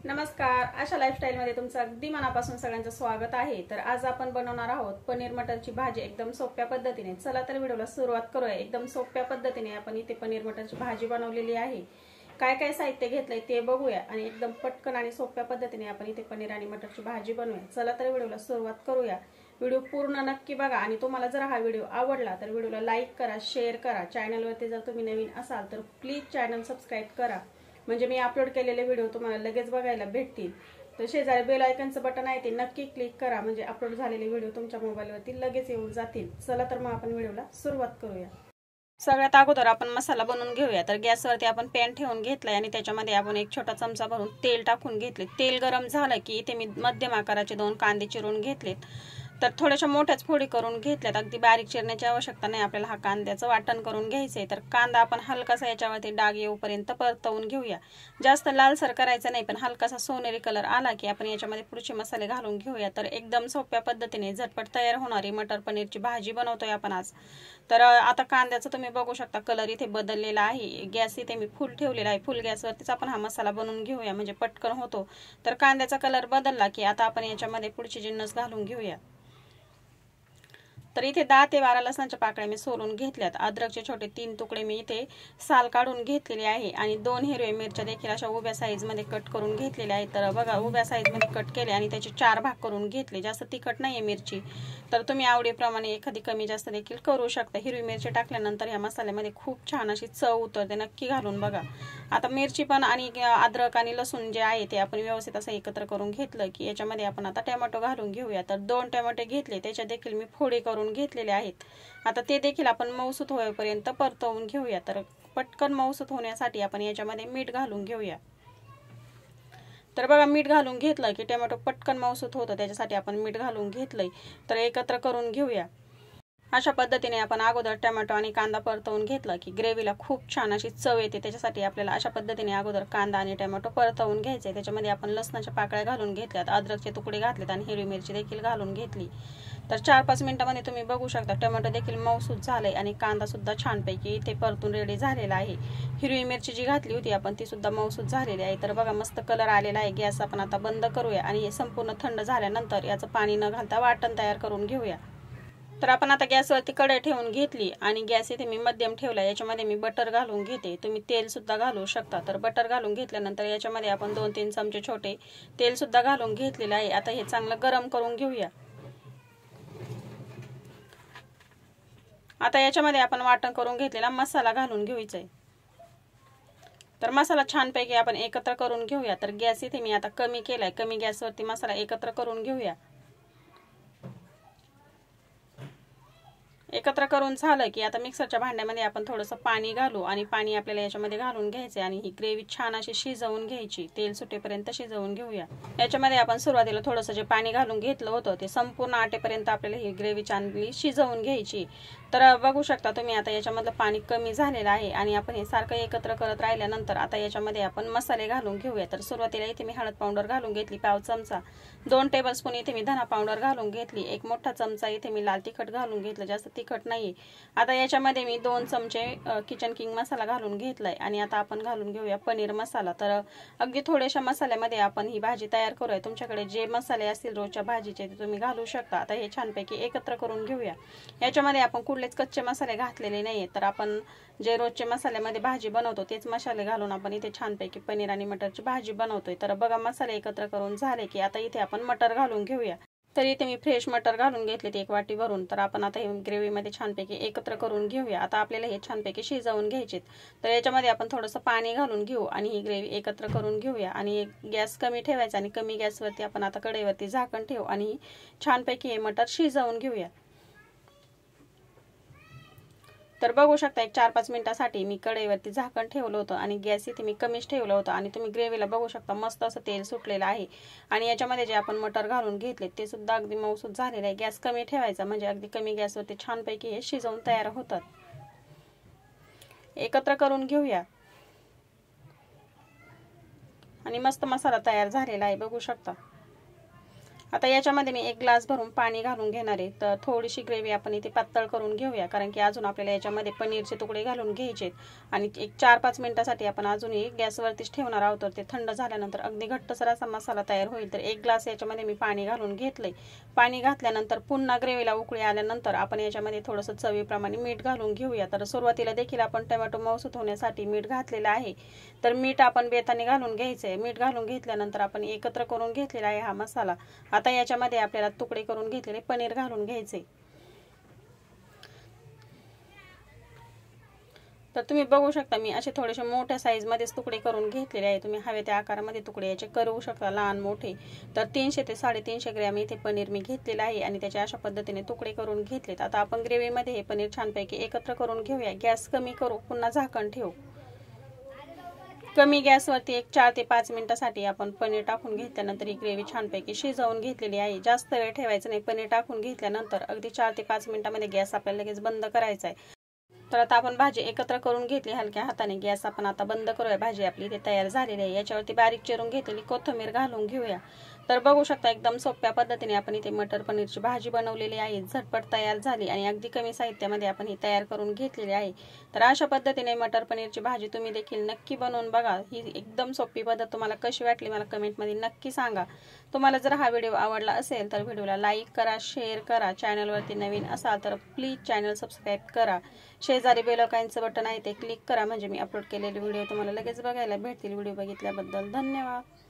नमस्कार, आशा लाईफस्टाईल मध्ये तुमचं अगदी मनापासून सगळ्यांचं स्वागत आहे। तर आज आपण बनवणार आहोत पनीर मटरची भाजी एकदम सोप्या पद्धतीने। चला तर व्हिडिओला सुरुवात करूया। एकदम सोप्या पद्धतीने आपण इथे पनीर मटरची भाजी बनवलेली आहे। काय काय साहित्य घेतलंय ते बघूया आणि एकदम पटकन आणि सोप्या पद्धतीने आपण इथे पनीर आणि मटरची भाजी बनवूया। चला तर व्हिडिओला सुरुवात करूया। व्हिडिओ पूर्ण नक्की बघा आणि तुम्हाला जर हा व्हिडिओ आवडला तर व्हिडिओला लाईक करा, शेअर करा। चॅनलवरती जर तुम्ही नवीन असाल तर प्लीज चॅनल सबस्क्राइब करा, म्हणजे मी अपलोड केलेले व्हिडिओ तुम्हाला लगेच बघायला भेटतील। तर शेजारी बेल आयकॉनचं बटन आहे ते नक्की क्लिक करा, म्हणजे अपलोड झालेले व्हिडिओ तुमच्या मोबाईलवरती लगेच येऊन जातील। चला तर मग आपण व्हिडिओला सुरुवात करूया। सगळ्यात अगोदर आपण मसाला बनवून घेऊया। तर गॅसवरती आपण पॅन ठेवून घेतलाय आणि त्याच्यामध्ये आपण एक छोटा चमचा भरून तेल टाकून घेतले। तेल गरम झालं की इथे मी मध्यम आकाराचे 2 कांदे चिरून घेतलेत। तर थोड्याशा मोठ्याच फोडी करून घेतल्यात, अगदी बारीक चिरण्याची आवश्यकता नाही आपल्याला। हा कांद्याचं वाटण करून घ्यायचंय। तर कांदा आपण हलकासा याच्यावरती डाग येऊपर्यंत परतवून घेऊया। जास्त लालसर करायचं नाही, पण हलकासा सोनेरी कलर आला की आपण याच्यामध्ये पुढचे मसाले घालून घेऊया। तर एकदम सोप्या पद्धतीने झटपट तयार होणारी मटर पनीरची भाजी बनवतोय आपण आज। तर आता कांद्याचं तुम्ही बघू शकता कलर इथे बदललेला आहे। गॅस इथे मी फुल ठेवलेला आहे। फुल गॅसवरतीच आपण हा मसाला बनवून घेऊया, म्हणजे पटकन होतो। तर कांद्याचा कलर बदलला की आता आपण याच्यामध्ये पुढचे जिन्नस घालून घेऊया। तर इथे 10 ते 12 लसणाच्या पाकळ्या मी सोलून घेतल्यात। अद्रकचे छोटे 3 तुकडे मी इथे साल काढून घेतलेले आहे आणि 2 हिरव्या मिरच्या देखील अशा उभ्या साईज मध्ये कट करून घेतलेल्या आहेत। तर बघा उभ्या साईज मध्ये कट केले आणि त्याचे 4 भाग करून घेतले। जास्त तिखट नाहीये मिरची, तर तुम्ही आवडीप्रमाणे एखादी कमी जास्त देखील करू शकता। हिरवी मिरची टाकल्यानंतर या मसाल्यामध्ये खूप छान अशी चव उतरते, नक्की घालून बघा। आता मिरची पण आणि अद्रक आणि लसूण जे आहे ते आपण व्यवस्थित असं एकत्र करून घेतलं की याच्यामध्ये आपण आता टोमॅटो घालून घेऊया। तर 2 टोमॅटो घेतले, त्याच्या देखील मी फोडी करून घेतलेले आहेत। आता ते देखील आपण मऊसूत होईपर्यंत परतवून घेऊया। तर पटकन मऊसूत होण्यासाठी आपण याच्यामध्ये मीठ घालून घेऊया। तर बघा मीठ घालून घेतलं की टोमॅटो पटकन मऊसूत होतं, त्याच्यासाठी आपण मीठ घालून घेतलंय। तर एकत्र करून घेऊया। अशा पद्धतीने आपण अगोदर टोमॅटो आणि कांदा परतवून घेतला की ग्रेव्हीला खूप छान अशी चव येते। त्याच्यासाठी आपल्याला अशा पद्धतीने अगोदर कांदा आणि टोमॅटो परतवून घ्यायचे। त्याच्यामध्ये आपण लसणाच्या पाकळ्या घालून घेतल्यात, अद्रकचे तुकडे घातलेत आणि हिरवी मिरची देखील घालून घेतली। तर 4-5 मिनिटांमध्ये तुम्ही बघू शकता टोमॅटो देखील मऊसूत झाले आणि कांदा सुद्धा छानपैकी इथे परतून रेडी झालेला आहे। हिरवी मिरची जी घातली होती आपण ती सुद्धा मऊसूत झालेली आहे। तर बघा मस्त कलर आलेला आहे। गॅस आपण आता बंद करूया आणि हे संपूर्ण थंड झाल्यानंतर याचं पाणी न घालता वाटण तयार करून घेऊया। तर आपण आता गॅसवरती कढई ठेवून घेतली आणि गॅस इथे मी मध्यम ठेवला। याच्यामध्ये मी बटर घालून घेते, तुम्ही तेल सुद्धा घालू शकता। तर बटर घालून घेतल्यानंतर याच्यामध्ये आपण 2-3 चमचे छोटे तेल सुद्धा घालून घेतलेले आहे। आता हे चांगलं गरम करून घेऊया। आता याच्यामध्ये आपण वाटण करून घेतलेला मसाला घालून घ्यायचा आहे। तर मसाला छानपैकी आपण एकत्र करून घेऊया। तर गॅस इथे मी आता कमी केलाय, कमी गॅसवरती मसाला एकत्र करून घेऊया। एकत्र करून झालं की आता मिक्सरच्या भांड्यामध्ये आपण थोडंसं पाणी घालू आणि पाणी आपल्याला याच्यामध्ये घालून घ्यायचे आणि ही ग्रेव्ही छान अशी शिजवून घ्यायची। तेल सुटेपर्यंत शिजवून घेऊया। याच्यामध्ये आपण सुरुवातीला थोडंसं जे पाणी घालून घेतलं होतं ते संपूर्ण आटेपर्यंत आपल्याला ही ग्रेव्ही चांगली शिजवून घ्यायची। तर बघू शकता तुम्ही आता याच्यामधलं पाणी कमी झालेलं आहे आणि आपण हे सारखं एकत्र करत राहिल्यानंतर आता याच्यामध्ये आपण मसाले घालून घेऊया। तर सुरुवातीला इथे मी हळद पावडर घालून घेतली पाव चमचा, 2 टेबलस्पून इथे मी धना पावडर घालून घेतली, 1 मोठा चमचा इथे मी लाल तिखट घालून घेतलं, जास्त तिखट नाही। आता याच्यामध्ये मी 2 चमचे किचन किंग मसाला घालून घेतलाय आणि आता आपण घालून घेऊया पनीर मसाला। तर अगदी थोड्याशा मसाल्यामध्ये आपण ही भाजी तयार करूया। तुमच्याकडे जे मसाले असतील रोजच्या भाजीचे ते तुम्ही घालू शकता। आता हे छानपैकी एकत्र करून घेऊया। याच्यामध्ये आपण कुठलेच कच्चे मसाले घातलेले नाहीये, तर आपण जे रोजचे मसाल्यामध्ये भाजी बनवतो तेच मसाले घालून आपण इथे छानपैकी पनीर आणि मटरची भाजी बनवतोय। तर बघा मसाले एकत्र करून झाले की आता इथे आपण मटर घालून घेऊया। तर इथे मी फ्रेश मटर घालून घेतले 1 वाटी भरून। तर आपण आता हे ग्रेव्ही मध्ये छानपैकी एकत्र करून घेऊया। आता आपल्याला हे छानपैकी शिजवून घ्यायचे। तर याच्यामध्ये आपण थोडंसं पाणी घालून घेऊ आणि ही ग्रेव्ही एकत्र करून घेऊया आणि गॅस कमी ठेवायचा आणि कमी गॅसवरती आपण आता कढईवरती झाकण ठेवू आणि छानपैकी हे मटर शिजवून घेऊया। तर बघू शकता एक 4-5 मिनिटांसाठी मी कढईवरती झाकण ठेवलं होतं आणि गॅस इथे मी कमीच ठेवलं होतं आणि तुम्ही ग्रेव्हीला बघू शकता मस्त असं तेल सुटलेलं आहे आणि याच्यामध्ये जे आपण मटर घालून घेतले ते सुद्धा अगदी मऊसूत झालेलं आहे। गॅस कमी ठेवायचा, म्हणजे अगदी कमी गॅसवरती छानपैकी हे शिजवून तयार होतात। एकत्र करून घेऊया आणि मस्त मसाला तयार झालेला आहे, बघू शकता। आता याच्यामध्ये मी 1 ग्लास भरून पाणी घालून घेणार आहे। तर थोडीशी ग्रेव्ही आपण इथे पातळ करून घेऊया, कारण की अजून आपल्याला याच्यामध्ये पनीरचे तुकडे घालून घ्यायचे आणि एक 4-5 मिनिटासाठी आपण अजूनही गॅसवरतीच ठेवणार आहोत। तर ते थंड झाल्यानंतर अगदी घट्टसर असा मसाला तयार होईल। तर 1 ग्लास याच्यामध्ये मी पाणी घालून घेतलंय। पाणी घातल्यानंतर पुन्हा ग्रेव्हीला उकळी आल्यानंतर आपण याच्यामध्ये थोडंसं चवीप्रमाणे मीठ घालून घेऊया। तर सुरुवातीला देखील आपण टोमॅटो मऊसूत होण्यासाठी मीठ घातलेलं आहे। तर मीठ आपण बेताने घालून घ्यायचंय। मीठ घालून घेतल्यानंतर आपण एकत्र करून घेतलेला आहे हा मसाला। आता याच्यामध्ये आपल्याला तुकडे करून घेतलेले पनीर घालून घ्यायचे। तर तुम्ही बघू शकता मी असे थोडेसे मोठ्या साईज मध्येच तुकडे करून घेतलेले आहे। तुम्ही हवे त्या आकारामध्ये तुकडे याचे करू शकता, लहान मोठे। तर 300 ते 350 ग्रॅम इथे पनीर मी घेतलेलं आहे आणि त्याच्या अशा पद्धतीने तुकडे करून घेतलेत। आता आपण ग्रेव्हीमध्ये हे पनीर छानपैकी एकत्र करून घेऊया। गॅस कमी करू, पुन्हा झाकण ठेवू। कमी गॅसवरती एक 4 ते 5 मिनिटासाठी आपण पनीर टाकून घेतल्यानंतर ही ग्रेव्ही छानपैकी शिजवून घेतलेली आहे। जास्त वेळ ठेवायचं नाही। पनीर टाकून घेतल्यानंतर अगदी 4 ते 5 मिनिटांमध्ये गॅस आपल्याला लगेच बंद करायचा आहे। तर आता आपण भाजी एकत्र करून घेतली हलक्या हाताने। गॅस आपण आता बंद करूया। भाजी आपली इथे तयार झालेली आहे। याच्यावरती बारीक चिरून घेतलेली कोथिंबीर घालून घेऊया। तर बघू शकता एकदम सोप्या पद्धतीने आपण इथे मटर पनीरची भाजी बनवलेली आहे। झटपट तयार झाली आणि अगदी कमी साहित्यामध्ये आपण ही तयार करून घेतलेली आहे। तर अशा पद्धतीने मटर पनीरची भाजी तुम्ही देखील नक्की बनवून बघा। ही एकदम सोपी पद्धत तुम्हाला कशी वाटली मला कमेंटमध्ये नक्की सांगा। तुम्हाला जर हा व्हिडिओ आवडला असेल तर व्हिडिओला लाईक करा, शेअर करा। चॅनलवरती नवीन असाल तर प्लीज चॅनल सबस्क्राईब करा। शेजारी बेल आयकॉनचं बटन आहे ते क्लिक करा, म्हणजे मी अपलोड केलेले व्हिडिओ तुम्हाला लगेच बघायला भेटतील। व्हिडिओ बघितल्याबद्दल धन्यवाद।